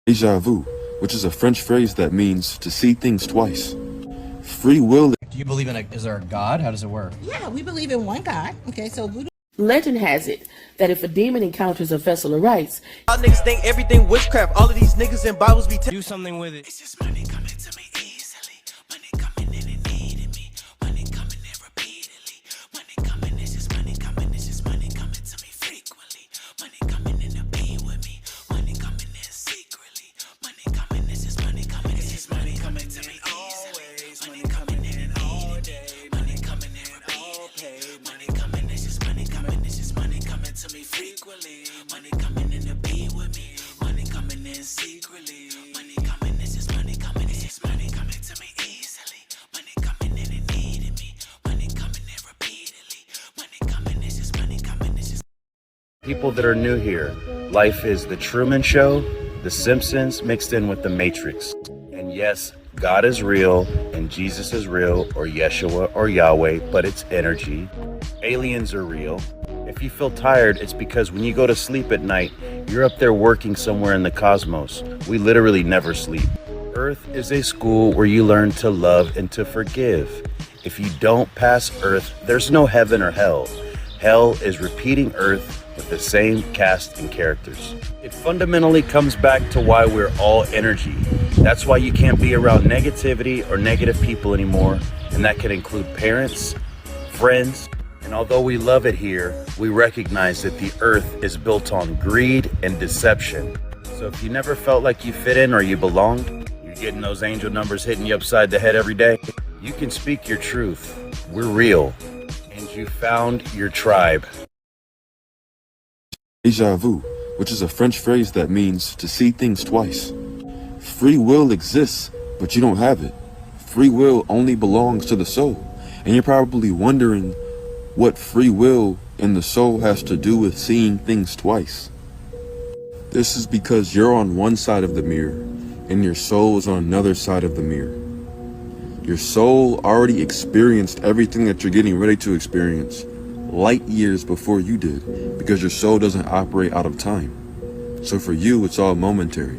Deja vu, which is a French phrase that means to see things twice. Free will. Do you believe in is there a God? How does it work? Yeah, we believe in one God. Okay, so Voodoo. Legend has it that if a demon encounters a vessel of rice, y'all niggas think everything witchcraft. All of these niggas in Bibles be Do something with it. It's just money coming to me easily. Money coming in and needing me. Money coming in repeatedly. Money coming, it's just money coming. It's just money coming to me frequently. Money coming in to be with me. Money coming in secretly. Money coming, it's just money coming. It's just money coming to me easily. Money coming in and needing me. Money coming in repeatedly. Money coming, it's just money coming. It's just money coming to me frequently. Money coming in to be with me. Money coming in secretly. Money coming, it's just money coming. It's just money coming to me easily. Money coming in and needing me. Money coming in repeatedly. Money coming, it's just money coming. It's just People that are new here, life is The Truman Show, The Simpsons mixed in with The Matrix. And yes, God is real, and Jesus is real, or Yeshua, or Yahweh, but it's energy. Aliens are real. If you feel tired, it's because when you go to sleep at night, you're up there working somewhere in the cosmos. We literally never sleep. Earth is a school where you learn to love and to forgive. If you don't pass Earth, there's no heaven or hell. Hell is repeating Earth with the same cast and characters. It fundamentally comes back to why we're all energy. That's why you can't be around negativity or negative people anymore, and that can include parents, friends, and although we love it here, we recognize that the earth is built on greed and deception. So if you never felt like you fit in or you belonged, you're getting those angel numbers hitting you upside the head every day, you can speak your truth. We're real, and you found your tribe. Deja vu, which is a French phrase that means to see things twice. Free will exists, but you don't have it. Free will only belongs to the soul. And you're probably wondering what free will in the soul has to do with seeing things twice. This is because you're on one side of the mirror, and your soul is on another side of the mirror. Your soul already experienced everything that you're getting ready to experience light years before you did, because your soul doesn't operate out of time. So for you, it's all momentary.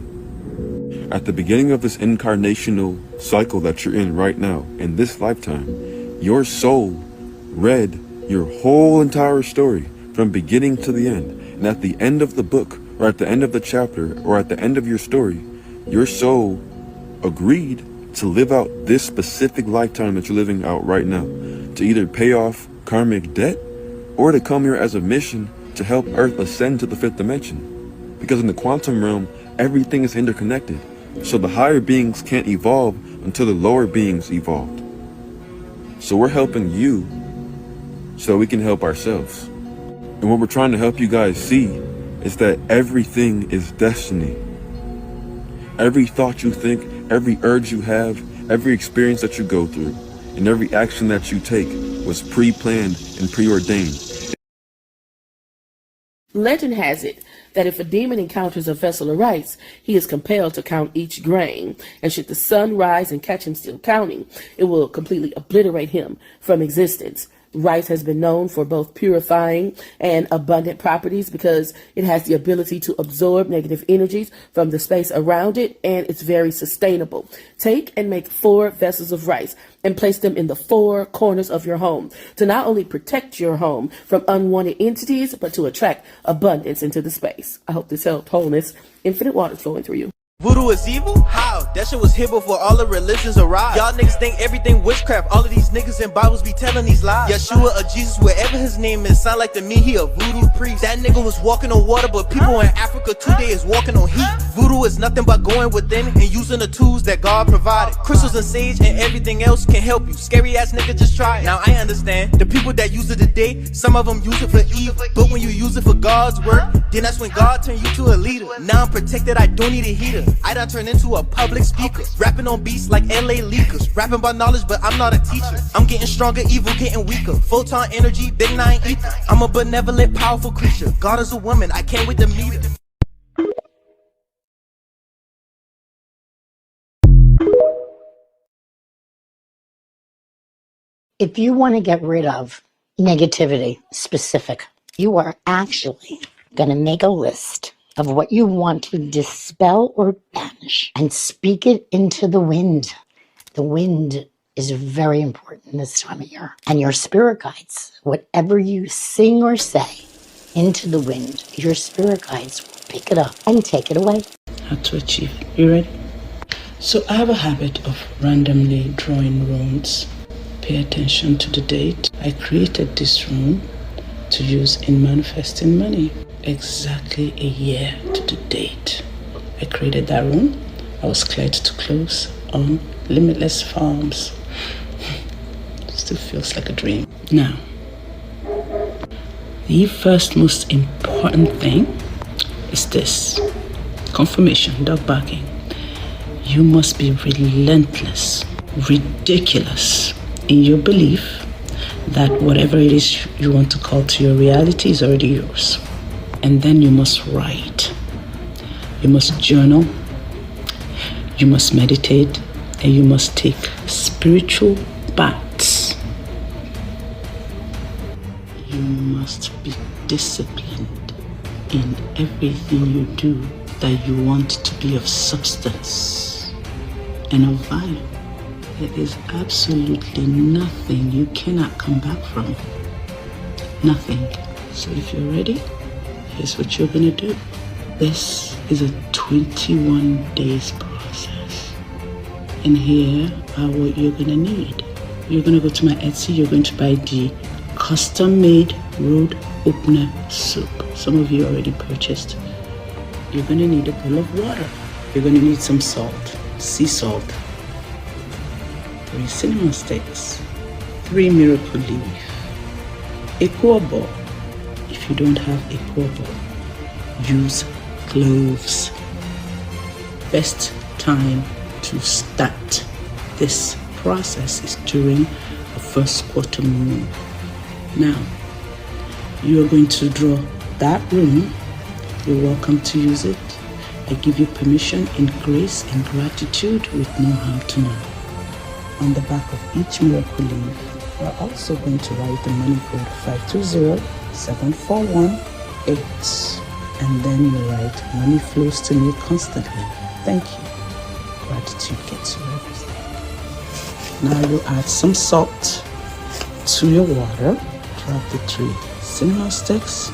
At the beginning of this incarnational cycle that you're in right now, in this lifetime, your soul read your whole entire story from beginning to the end. And at the end of the book, or at the end of the chapter, or at the end of your story, your soul agreed to live out this specific lifetime that you're living out right now, to either pay off karmic debt or to come here as a mission to help Earth ascend to the fifth dimension. Because in the quantum realm, everything is interconnected. So the higher beings can't evolve until the lower beings evolved. So we're helping you so we can help ourselves. And what we're trying to help you guys see is that everything is destiny. Every thought you think, every urge you have, every experience that you go through, and every action that you take was pre-planned and preordained. legend has it that if a demon encounters a vessel of rice, he is compelled to count each grain, and should the sun rise and catch him still counting, it will completely obliterate him from existence. Rice has been known for both purifying and abundant properties because it has the ability to absorb negative energies from the space around it, and it's very sustainable. Take and make 4 vessels of rice and place them in the 4 corners of your home to not only protect your home from unwanted entities, but to attract abundance into the space. I hope this helped. Wholeness, infinite waters flowing through you. Voodoo is evil? How? That shit was here before all the religions arrived. Y'all niggas think everything witchcraft. All of these niggas in Bibles be telling these lies. Yeshua or Jesus, wherever his name is, sound like to me he a voodoo priest. That nigga was walking on water, but people in Africa today is walking on heat. Voodoo is nothing but going within and using the tools that God provided. Crystals and sage and everything else can help you. Scary ass nigga, just try it. Now I understand the people that use it today, some of them use it for evil, but when you use it for God's work, then that's when God turn you to a leader. Now I'm protected, I don't need a heater. I done turned into a public speaker, rapping on beats like LA leakers, rapping by knowledge, but I'm not a teacher. I'm getting stronger, evil getting weaker. Photon energy, big 9 ether. I'm a benevolent, powerful creature. God is a woman, I can't wait to meet her. If you want to get rid of negativity specific, you are actually going to make a list of what you want to dispel or banish and speak it into the wind. The wind is very important this time of year. And your spirit guides, whatever you sing or say into the wind, your spirit guides will pick it up and take it away. How to achieve it. You ready? So I have a habit of randomly drawing runes. Pay attention to the date. I created this rune to use in manifesting money. Exactly a year to the date I created that rune. I was cleared to close on Limitless Farms. Still feels like a dream. Now, the first most important thing is this. Confirmation, dog barking. You must be relentless, ridiculous in your belief that whatever it is you want to call to your reality is already yours. And then you must write. You must journal. You must meditate. And you must take spiritual baths. You must be disciplined in everything you do that you want to be of substance and of value. There is absolutely nothing you cannot come back from. Nothing. So if you're ready, here's what you're gonna do. This is a 21 days process. And here are what you're gonna need. You're gonna go to my Etsy, you're going to buy the custom made road opener soup. Some of you already purchased. You're gonna need a bowl of water. You're gonna need some salt, sea salt, 3 cinnamon sticks, 3 miracle leaf, a core ball. If you don't have a core ball, use cloves. Best time to start this process is during the first quarter moon. Now, you are going to draw that rune. You're welcome to use it. I give you permission in grace and gratitude with no harm to none. On the back of each miracle leaf, we're also going to write the money code 520741 and then you write money flows to me constantly. Thank you. Gratitude gets you everything. Now you add some salt to your water. Drop the 3 cinnamon sticks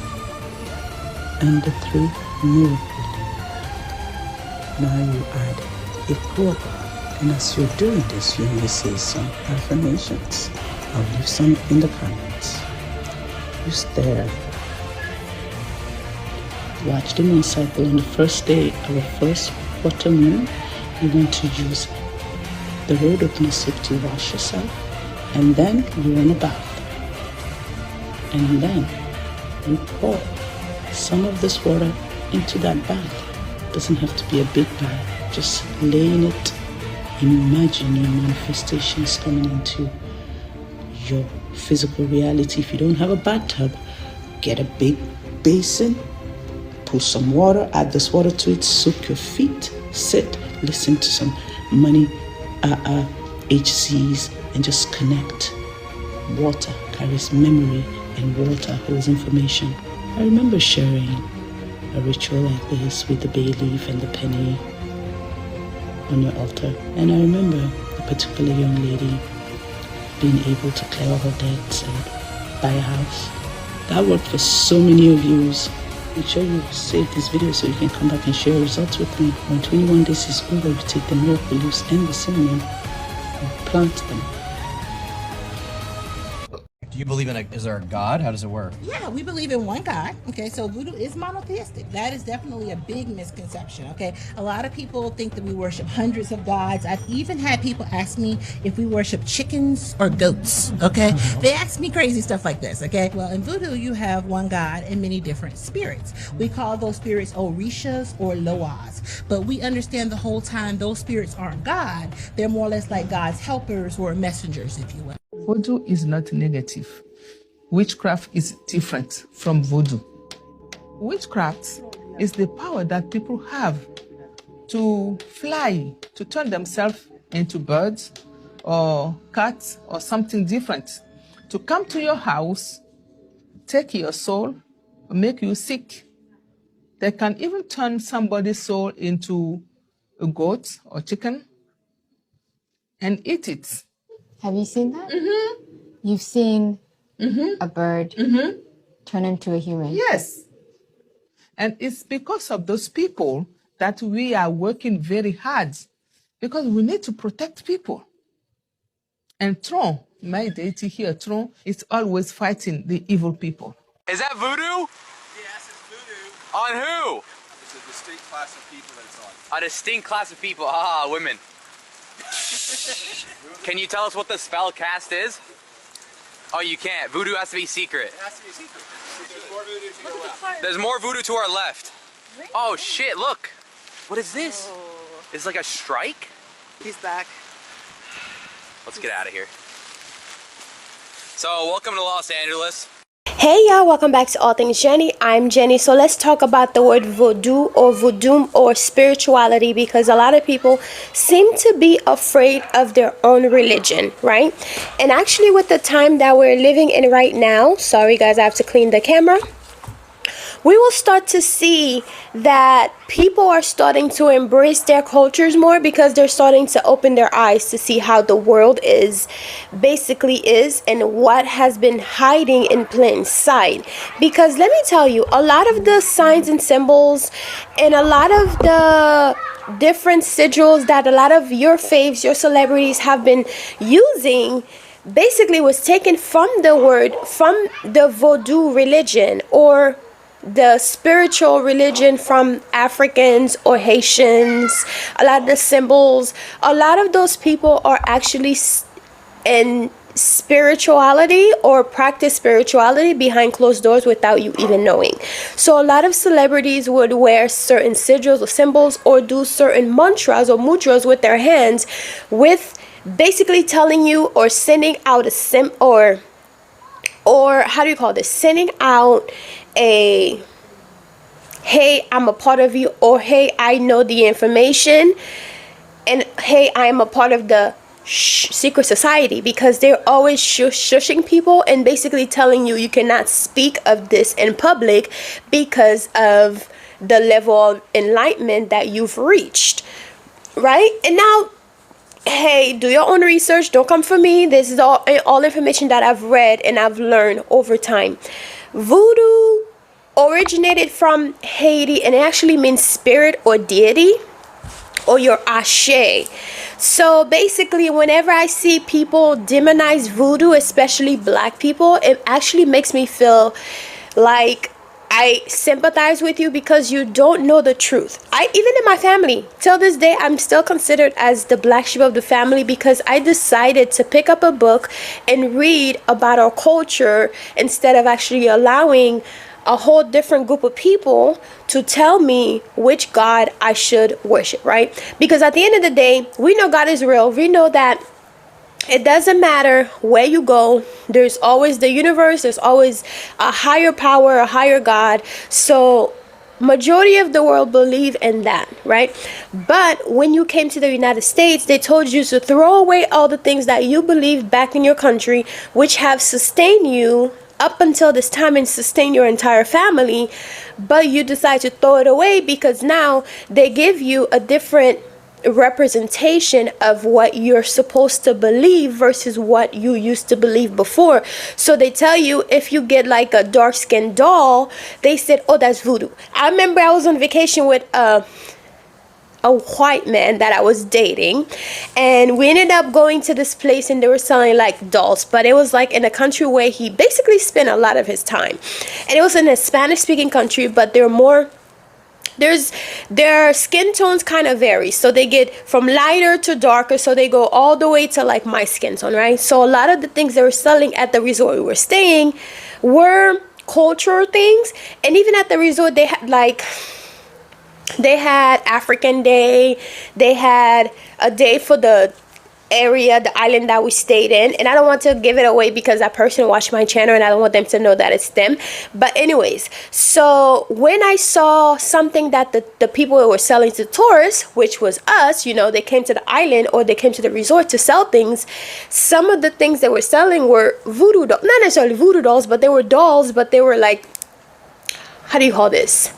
and the 3 miracle leaf. Now you add a clover. And as you're doing this, you may say some affirmations. I'll leave some in the comments. You stare. Watch the moon cycle. On the first day of the first quarter moon, you want to use the road opener soap to wash yourself. And then you run a bath. And then you pour some of this water into that bath. It doesn't have to be a big bath. Just lay in it. Imagine your manifestations coming into your physical reality. If you don't have a bathtub, get a big basin, pour some water, add this water to it, soak your feet, sit, listen to some money HCs, and just connect. Water carries memory, and water holds information. I remember sharing a ritual like this with the bay leaf and the penny on your altar. And I remember a particular young lady being able to clear all her debts and buy a house. That worked for so many of you. Make sure you save this video so you can come back and share results with me. When 21 days is over, you take the miracle leaves and the cinnamon and plant them. Do you believe in is there a God? How does it work? Yeah, we believe in one God. Okay, so voodoo is monotheistic. That is definitely a big misconception. Okay, a lot of people think that we worship hundreds of gods. I've even had people ask me if we worship chickens or goats. Okay, they ask me crazy stuff like this. Okay, well, in voodoo, you have one God and many different spirits. We call those spirits orishas or loas, but we understand the whole time those spirits aren't God. They're more or less like God's helpers or messengers, if you will. Voodoo is not negative. Witchcraft is different from voodoo. Witchcraft is the power that people have to fly, to turn themselves into birds or cats or something different, to come to your house, take your soul, make you sick, They can even turn somebody's soul into a goat or chicken and eat it. Have you seen that? Mm-hmm. You've seen a bird turn into a human. Yes. And it's because of those people that we are working very hard, because we need to protect people. And Tron, my deity here, Tron, is always fighting the evil people. Is that voodoo? Yes, it's voodoo. On who? It's a distinct class of people that it's on. A distinct class of people. Ah, women. Can you tell us what the spell cast is? Oh, you can't. Voodoo has to be secret. It has to be secret. There's more voodoo to your left. There's more voodoo to our left. Oh shit, look. What is this? It's like a strike? He's back. Let's get out of here. So, welcome to Los Angeles. Hey y'all, welcome back to All Things Jenny. I'm Jenny. So let's talk about the word voodoo or voodoo or spirituality, because a lot of people seem to be afraid of their own religion, right? And actually with the time that we're living in right now, sorry guys, I have to clean the camera. We will start to see that people are starting to embrace their cultures more, because they're starting to open their eyes to see how the world is and what has been hiding in plain sight. Because let me tell you, a lot of the signs and symbols and a lot of the different sigils that a lot of your faves, your celebrities have been using basically was taken from the Voodoo religion, or the spiritual religion from Africans or Haitians. A lot of the symbols, a lot of those people are actually in spirituality or practice spirituality behind closed doors without you even knowing. So a lot of celebrities would wear certain sigils or symbols or do certain mantras or mudras with their hands, with basically telling you or sending out a or how do you call this, sending out a hey, I'm a part of you, or hey, I know the information, and hey, I am a part of the secret society, because they're always shushing people and basically telling you cannot speak of this in public because of the level of enlightenment that you've reached, right? And now, hey, do your own research. Don't come for me. This is all information that I've read and I've learned over time. Voodoo originated from Haiti, and it actually means spirit or deity, or your ashe. So basically, whenever I see people demonize voodoo, especially black people, it actually makes me feel like I sympathize with you, because you don't know the truth. Even in my family, till this day, I'm still considered as the black sheep of the family, because I decided to pick up a book and read about our culture instead of actually allowing a whole different group of people to tell me which God I should worship, right? Because at the end of the day, we know God is real. We know that it doesn't matter where you go, there's always the universe, there's always a higher power, a higher God. So majority of the world believe in that, right? But when you came to the United States, they told you to throw away all the things that you believed back in your country, which have sustained you up until this time and sustain your entire family. But you decide to throw it away because now they give you a different representation of what you're supposed to believe versus what you used to believe before. So they tell you, if you get like a dark-skinned doll, they said, oh, that's voodoo. I remember I was on vacation with a white man that I was dating, and we ended up going to this place, and they were selling like dolls, but it was like in a country where he basically spent a lot of his time, and it was in a Spanish speaking country, but their skin tones kind of vary, so they get from lighter to darker, so they go all the way to like my skin tone, right? So a lot of the things they were selling at the resort we were staying were cultural things. And even at the resort, they had African Day, they had a day for the area, the island that we stayed in, and I don't want to give it away because that person watched my channel and I don't want them to know that it's them. But anyways, so when I saw something that the people were selling to tourists, which was us, they came to the island or they came to the resort to sell things, some of the things they were selling were voodoo dolls, not necessarily voodoo dolls, but they were dolls, but they were like, how do you call this?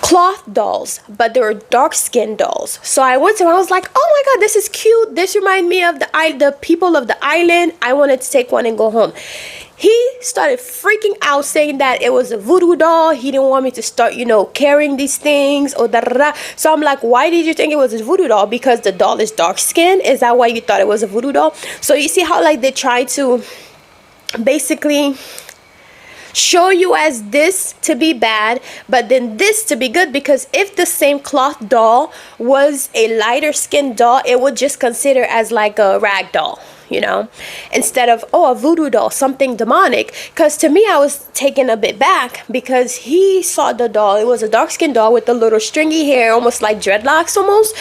cloth dolls, but they were dark-skinned dolls. So I went to them, I was like, oh my god, this is cute. This reminds me of the people of the island. I wanted to take one and go home. He started freaking out saying that it was a voodoo doll. He didn't want me to start, carrying these things or da da da. So I'm like, why did you think it was a voodoo doll? Because the doll is dark skinned? Is that why you thought it was a voodoo doll? So you see how like they try to basically show you as this to be bad, but then this to be good, because if the same cloth doll was a lighter skinned doll, it would just consider as like a rag doll, instead of a voodoo doll, something demonic. Because to me, I was taken a bit back because he saw the doll. It was a dark skinned doll with the little stringy hair, almost like dreadlocks almost,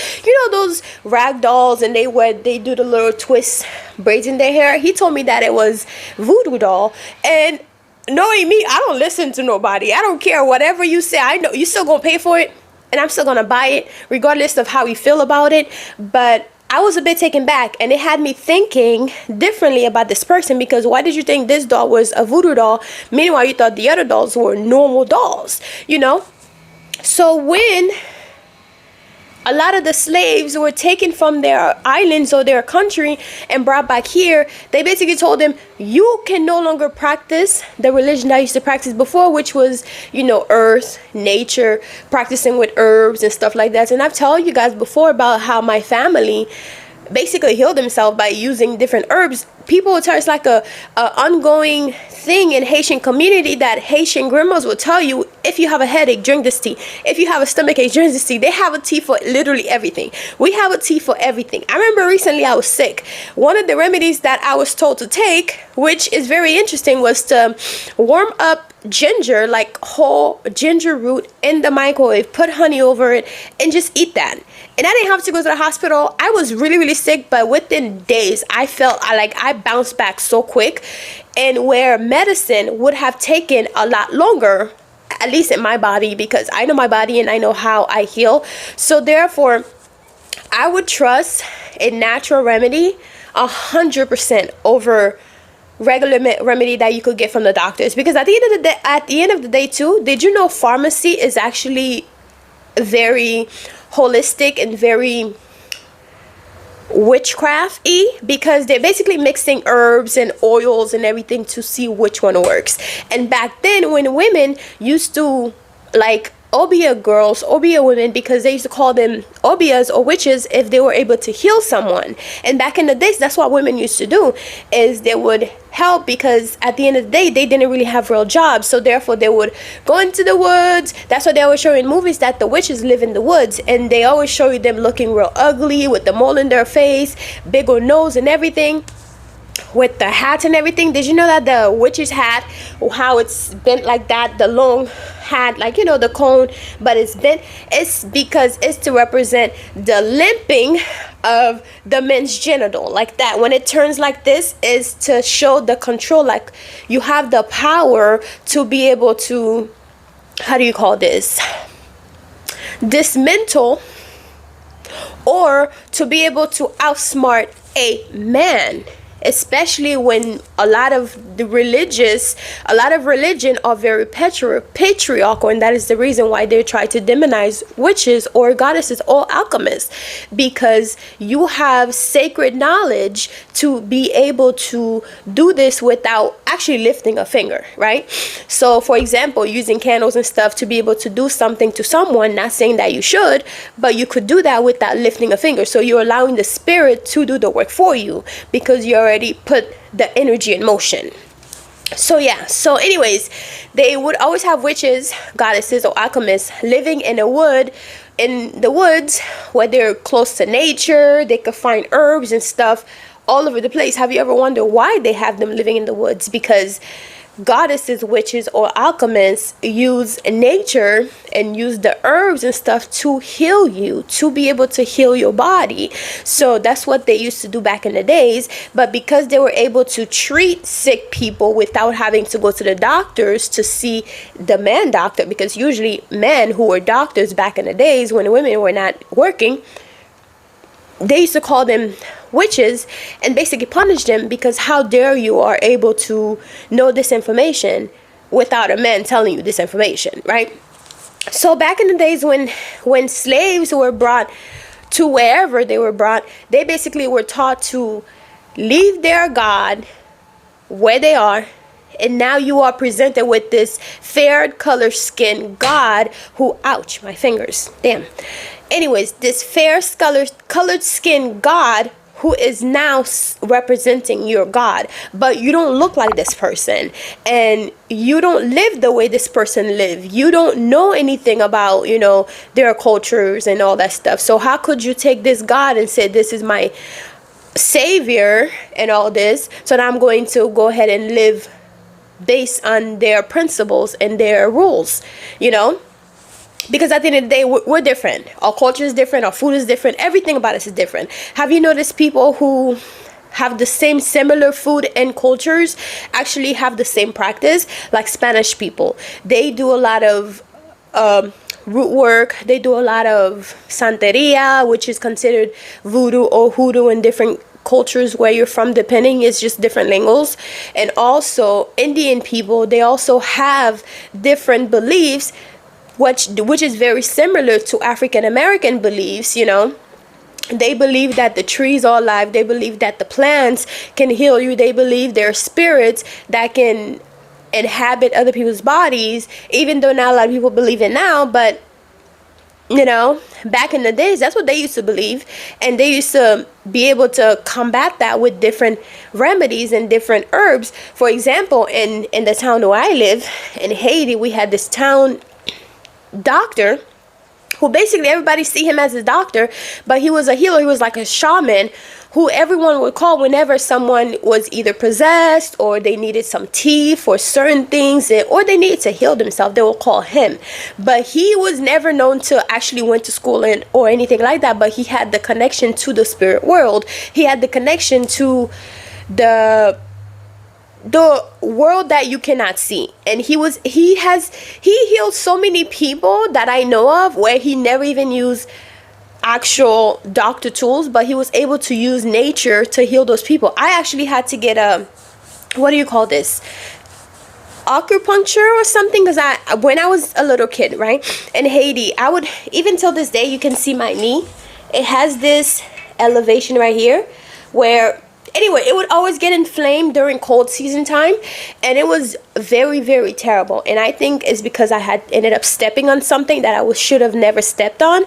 those rag dolls, and they do the little twist braids in their hair. He told me that it was voodoo doll, and knowing me, I don't listen to nobody. I don't care whatever you say. I know you still gonna pay for it, and I'm still gonna buy it regardless of how you feel about it. But I was a bit taken back, and it had me thinking differently about this person, because why did you think this doll was a voodoo doll? Meanwhile, you thought the other dolls were normal dolls, So when a lot of the slaves were taken from their islands or their country and brought back here, they basically told them, you can no longer practice the religion that I used to practice before, which was, earth, nature, practicing with herbs and stuff like that. And I've told you guys before about how my family basically healed themselves by using different herbs. People will tell it's like a ongoing thing in Haitian community that Haitian grandmas will tell you, if you have a headache, drink this tea. If you have a stomach ache, drink this tea. They have a tea for literally everything. We have a tea for everything. I remember recently I was sick. One of the remedies that I was told to take, which is very interesting, was to warm up ginger, like whole ginger root, in the microwave, put honey over it, and just eat that. And I didn't have to go to the hospital. I was really, really sick, but within days, I felt like I bounced back so quick. And where medicine would have taken a lot longer, at least in my body, because I know my body and I know how I heal. So therefore, I would trust a natural remedy 100% over regular remedy that you could get from the doctors. Because at the end of the day too, did you know pharmacy is actually very holistic and very witchcraft-y, because they're basically mixing herbs and oils and everything to see which one works. And back then, when women used to like Obia girls, Obia women, because they used to call them Obias or witches if they were able to heal someone. And back in the days, that's what women used to do, is they would help, because at the end of the day, they didn't really have real jobs. So therefore, they would go into the woods. That's what they always show in movies, that the witches live in the woods. And they always show you them looking real ugly with the mole in their face, big old nose and everything, with the hats and everything. Did you know that the witch's hat, how it's bent like that, the long hat, like the cone, but it's bent? It's because it's to represent the limping of the men's genital, like that. When it turns like this, is to show the control, like you have the power to be able to, how do you call this, dismantle, or to be able to outsmart a man. Especially when a lot of religion are very patriarchal, and that is the reason why they try to demonize witches or goddesses or alchemists, because you have sacred knowledge to be able to do this without actually lifting a finger, right? So for example, using candles and stuff to be able to do something to someone, not saying that you should, but you could do that without lifting a finger. So you're allowing the spirit to do the work for you, because you already put the energy in motion. So yeah, so anyways, they would always have witches, goddesses, or alchemists living in the woods where they're close to nature. They could find herbs and stuff all over the place. Have you ever wondered why they have them living in the woods? Because goddesses, witches, or alchemists use nature and use the herbs and stuff to heal you, to be able to heal your body. So that's what they used to do back in the days. But because they were able to treat sick people without having to go to the doctors to see the man doctor, because usually men who were doctors back in the days when women were not working, they used to call them witches and basically punish them, because how dare you are able to know this information without a man telling you this information, right? So back in the days when slaves were brought to wherever they were brought, they basically were taught to leave their God where they are, and now you are presented with this fair color skin God who, ouch, my fingers, damn. Anyways, this fair colored skin God who is now representing your God, but you don't look like this person, and you don't live the way this person live. You don't know anything about, you know, their cultures and all that stuff. So how could you take this God and say, this is my savior and all this, so now I'm going to go ahead and live based on their principles and their rules, you know? Because at the end of the day, we're different. Our culture is different. Our food is different. Everything about us is different. Have you noticed people who have the same similar food and cultures actually have the same practice? Like Spanish people, they do a lot of root work. They do a lot of santeria, which is considered voodoo or hoodoo in different cultures where you're from, depending. It's just different linguals. And also Indian people, they also have different beliefs, which is very similar to African American beliefs, you know. They believe that the trees are alive. They believe that the plants can heal you. They believe there are spirits that can inhabit other people's bodies, even though not a lot of people believe it now. But, you know, back in the days, that's what they used to believe. And they used to be able to combat that with different remedies and different herbs. For example, in the town where I live, in Haiti, we had this town doctor who basically everybody see him as a doctor, but he was a healer. He was like a shaman who everyone would call whenever someone was either possessed or they needed some tea for certain things, or they needed to heal themselves. They would call him. But he was never known to actually went to school or anything like that, but he had the connection to the spirit world. He had the connection to the world that you cannot see. And he healed so many people that I know of where he never even used actual doctor tools, but he was able to use nature to heal those people. I actually had to get what do you call this, acupuncture or something, because when I was a little kid, right, in Haiti, I would, even till this day, you can see my knee, it has this elevation right here where, anyway, it would always get inflamed during cold season time, and it was very, very terrible. And I think it's because I had ended up stepping on something that I should have never stepped on,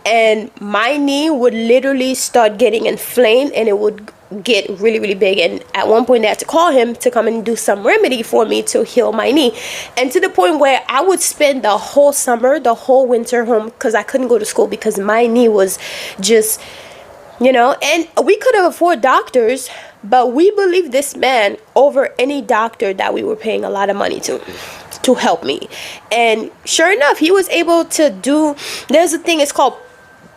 and my knee would literally start getting inflamed, and it would get really, really big. And at one point, they had to call him to come and do some remedy for me to heal my knee, and to the point where I would spend the whole summer, the whole winter home, because I couldn't go to school because my knee was just, you know. And we could have afforded doctors, but we believed this man over any doctor that we were paying a lot of money to help me. And sure enough, he was able to do, there's a thing, it's called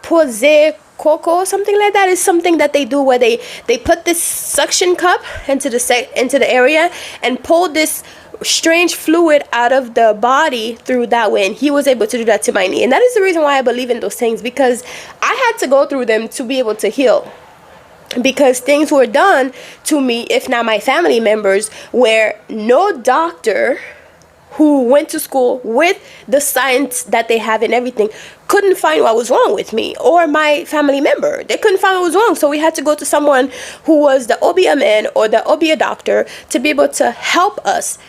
pose coco, something like that. It's something that they do where they put this suction cup into the area and pull this strange fluid out of the body through that way, and he was able to do that to my knee. And that is the reason why I believe in those things, because I had to go through them to be able to heal, because things were done to me, if not my family members, where no doctor who went to school with the science that they have and everything couldn't find what was wrong with me or my family member. They couldn't find what was wrong, so we had to go to someone who was the Obia man or the Obia doctor to be able to help us,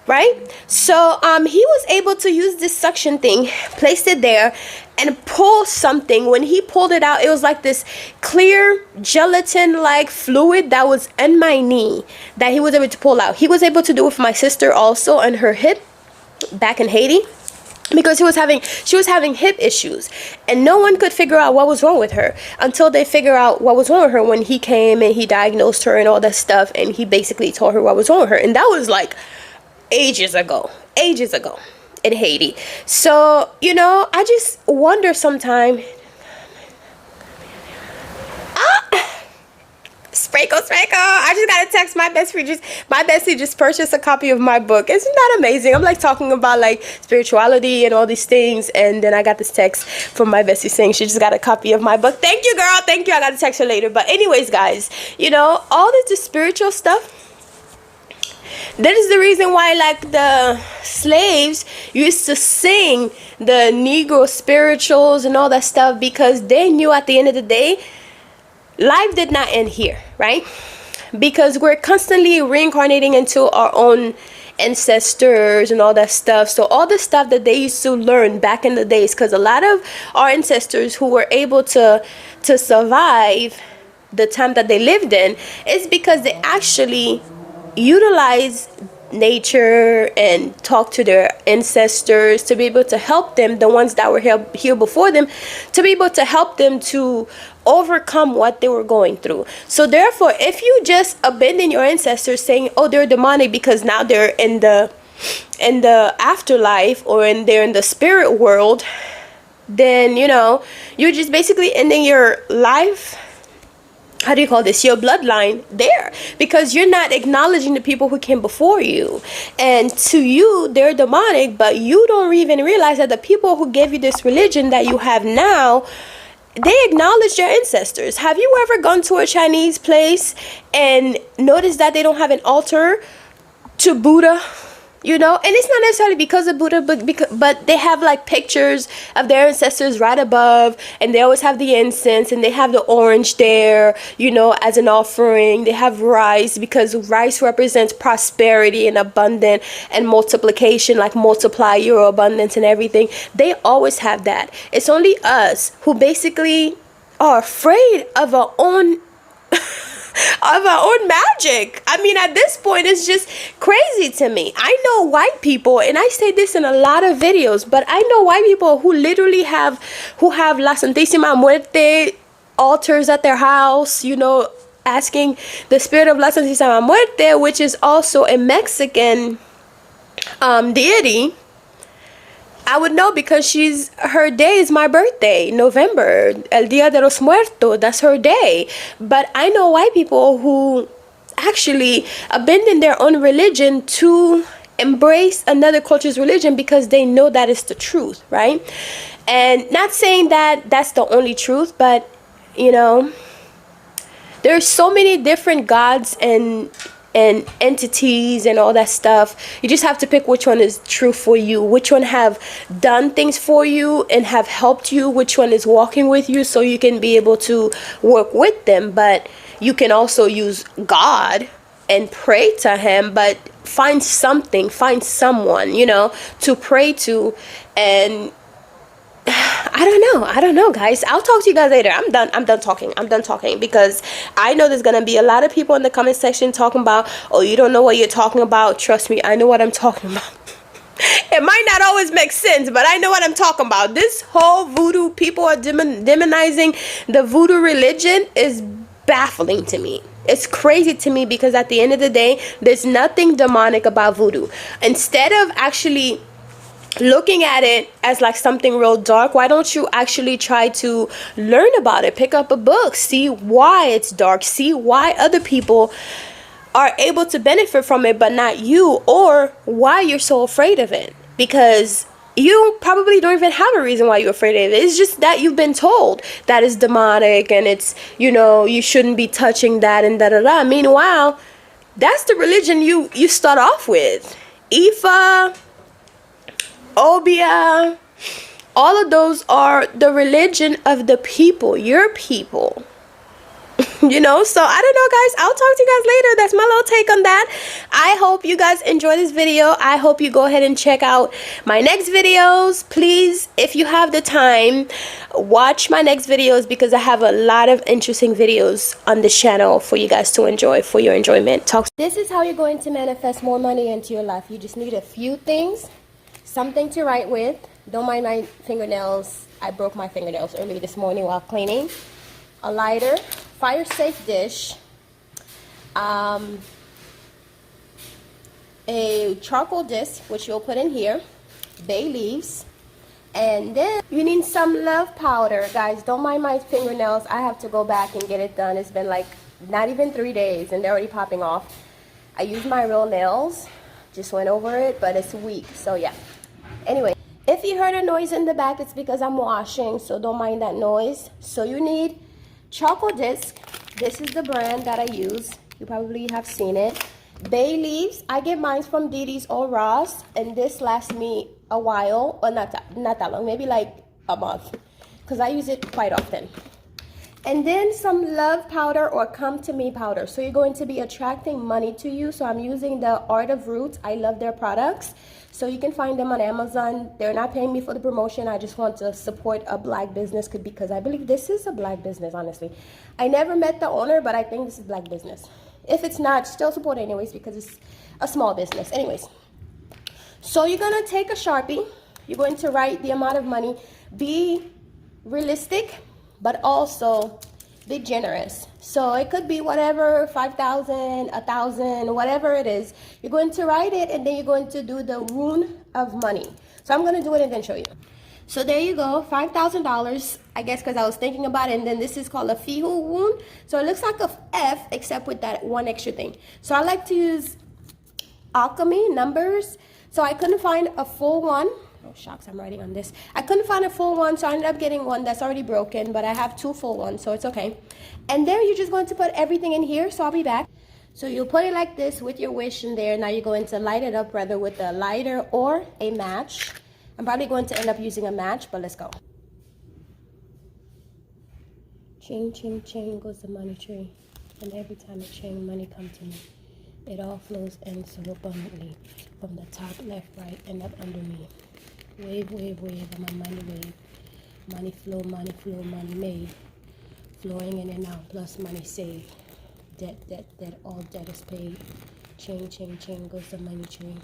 right? So he was able to use this suction thing, placed it there, and pull something. When he pulled it out, it was like this clear gelatin-like fluid that was in my knee that he was able to pull out. He was able to do it for my sister also on her hip back in Haiti, because she was having hip issues, and no one could figure out what was wrong with her until they figure out what was wrong with her when he came and he diagnosed her and all that stuff, and he basically told her what was wrong with her. And that was like ages ago in Haiti. So, you know, I just wonder sometimes, Sprinkle. I just got a text. My bestie just purchased a copy of my book. Isn't that amazing? I'm like talking about like spirituality and all these things, and then I got this text from my bestie saying she just got a copy of my book. Thank you, girl. Thank you. I got to text her later. But anyways, guys, you know, all this spiritual stuff, That is the reason why, like, the slaves used to sing the Negro spirituals and all that stuff, because they knew at the end of the day, life did not end here, right? Because we're constantly reincarnating into our own ancestors and all that stuff. So all the stuff that they used to learn back in the days, because a lot of our ancestors who were able to survive the time that they lived in, is because they actually utilize nature and talk to their ancestors to be able to help them, the ones that were here before them, to be able to help them to overcome what they were going through. So therefore, if you just abandon your ancestors saying, oh, they're demonic because now they're in the afterlife, or they're in the spirit world, then, you know, you're just basically ending your life, how do you call this, your bloodline there, because you're not acknowledging the people who came before you, and to you they're demonic, but you don't even realize that the people who gave you this religion that you have now, they acknowledge your ancestors. Have you ever gone to a Chinese place and noticed that they don't have an altar to Buddha? You know, and it's not necessarily because of Buddha, but they have like pictures of their ancestors right above, and they always have the incense, and they have the orange there, you know, as an offering. They have rice, because rice represents prosperity and abundance and multiplication, like multiply your abundance and everything. They always have that. It's only us who basically are afraid of our own magic. I mean, at this point, it's just crazy to me. I know white people, and I say this in a lot of videos, but I know white people who literally have La Santísima Muerte altars at their house, you know, asking the spirit of La Santísima Muerte, which is also a Mexican deity. I would know because her day is my birthday, November, El Día de los Muertos. That's her day. But I know white people who actually abandon their own religion to embrace another culture's religion because they know that is the truth, right? And not saying that that's the only truth, but, you know, there's so many different gods and entities and all that stuff. You just have to pick which one is true for you, which one have done things for you and have helped you, which one is walking with you, so you can be able to work with them. But you can also use God and pray to him, but find someone, you know, to pray to. And I don't know, guys. I'll talk to you guys later. I'm done talking because I know there's gonna be a lot of people in the comment section talking about, oh, you don't know what you're talking about. Trust me, I know what I'm talking about. It might not always make sense, but I know what I'm talking about. This whole voodoo, people are demonizing the voodoo religion, is baffling to me. It's crazy to me, because at the end of the day, there's nothing demonic about voodoo. Instead of actually looking at it as like something real dark, why don't you actually try to learn about it? Pick up a book, see why it's dark, see why other people are able to benefit from it but not you, or why you're so afraid of it, because you probably don't even have a reason why you're afraid of it. It's just that you've been told that it's demonic and it's, you know, you shouldn't be touching that and da-da-da. Meanwhile, that's the religion you start off with. Ifa, Obia, all of those are the religion of the people, your people. You know, so I don't know, guys. I'll talk to you guys later. That's my little take on that. I hope you guys enjoy this video. I hope you go ahead and check out my next videos. Please, if you have the time, watch my next videos, because I have a lot of interesting videos on this channel for you guys to enjoy, for your enjoyment. This is how you're going to manifest more money into your life. You just need a few things. Something to write with. Don't mind my fingernails. I broke my fingernails early this morning while cleaning. A lighter, fire safe dish, a charcoal disc, which you'll put in here, bay leaves, and then you need some love powder. Guys, don't mind my fingernails. I have to go back and get it done. It's been like not even 3 days and they're already popping off. I use my real nails, just went over it, but it's weak, so yeah. Anyway, if you heard a noise in the back, it's because I'm washing, so don't mind that noise. So you need charcoal disc. This is the brand that I use. You probably have seen it. Bay leaves, I get mine from Didi's or Ross, and this lasts me a while, or not that long, maybe like a month, because I use it quite often. And then some love powder or come to me powder. So you're going to be attracting money to you. So I'm using the Art of Roots. I love their products. So you can find them on Amazon. They're not paying me for the promotion. I just want to support a black business because I believe this is a black business, honestly. I never met the owner, but I think this is black business. If it's not, still support it anyways because it's a small business. Anyways, so you're going to take a Sharpie. You're going to write the amount of money. Be realistic, but also be generous. So it could be whatever, 5,000, 1,000, whatever it is. You're going to write it and then you're going to do the rune of money. So I'm going to do it and then show you. So there you go, $5,000, I guess because I was thinking about it. And then this is called a Fihu rune. So it looks like a F except with that one extra thing. So I like to use alchemy, numbers. So I couldn't find a full one. Oh shucks, I'm writing on this. I couldn't find a full one, so I ended up getting one that's already broken, but I have 2 full ones, so it's okay. And then you're just going to put everything in here, so I'll be back. So you'll put it like this with your wish in there. Now you're going to light it up rather with a lighter or a match. I'm probably going to end up using a match, but let's go. Ching, ching, ching goes the money tree. And every time it ching, money comes to me. It all flows in so abundantly from the top, left, right, and up under me. Wave, wave, wave, I'm a money wave. Money flow, money made. Flowing in and out, plus money saved. Debt, all debt is paid. Chain, chain, chain goes the money tree.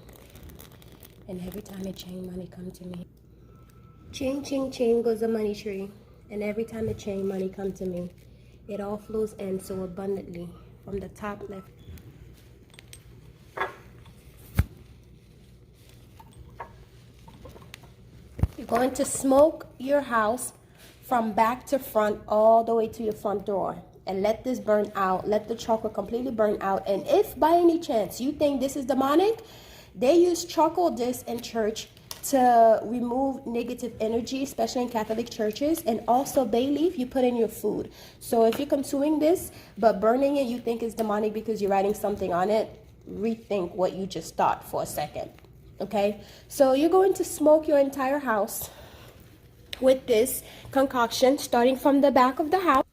And every time it chain, money come to me. Chain, chain, chain goes the money tree. And every time it chain, money come to me. It all flows in so abundantly from the top, left. You're going to smoke your house from back to front all the way to your front door and let this burn out. Let the charcoal completely burn out. And if by any chance you think this is demonic, they use charcoal disc in church to remove negative energy, especially in Catholic churches. And also bay leaf you put in your food. So if you're consuming this but burning it you think it's demonic because you're writing something on it, rethink what you just thought for a second. Okay, so you're going to smoke your entire house with this concoction, starting from the back of the house,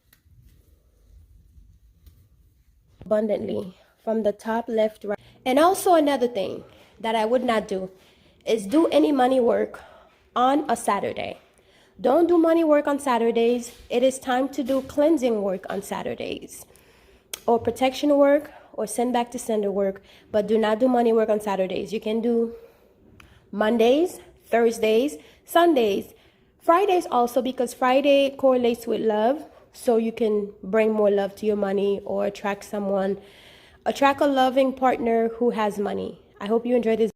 abundantly, from the top, left, right. And also another thing that I would not do is do any money work on a Saturday. Don't do money work on Saturdays. It is time to do cleansing work on Saturdays, or protection work, or send back to sender work, but do not do money work on Saturdays. You can do Mondays, Thursdays, Sundays, Fridays also, because Friday correlates with love. So you can bring more love to your money or attract a loving partner who has money. I hope you enjoyed this.